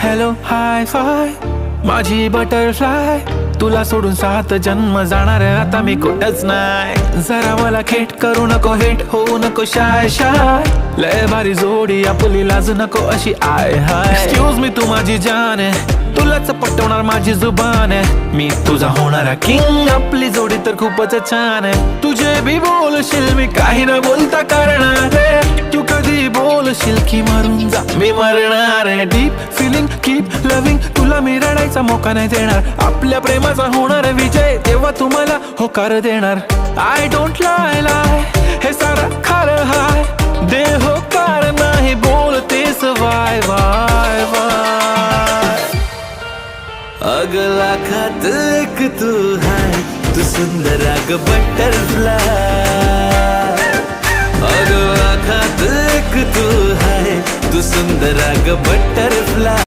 Hello hi five माझी butterfly, तुला सोडून 7 जन्म जाणार आता मी कुठंच नाही. जरा मला खेट करू नको, हेट होऊ नको शाय शाय, लय भारी जोडी आपली लाजू नको अशी आय हाय. एक्सक्यूज मी तू माझी जान आहे, तुलाच पटवणार माझी जुबान आहे, मी तुझा होणारा किंग, आपली जोडी तर खूपच छान आहे. तुझे बी बोलशील मी काही न बोलता करणार आहे, तू कधी बोलशील की मरून जा मी मरणार आहे. डीप फिलिंग कीप लविंग, तुला मी रडायचा मोका नाही देणार, आपल्या प्रेमाचा होणार विजय तेव्हा तुम्हाला होकार देणार. आय डोंट लाय लाय हे सारं खरं हाय, दे होकार नाही बोलतेस वाय वाय वाय. अगला खात एक तू है, तू सुंदर अग बटरफ्लाय. अगला खात एक तू है, तू सुंदर अग बटरफ्लाय.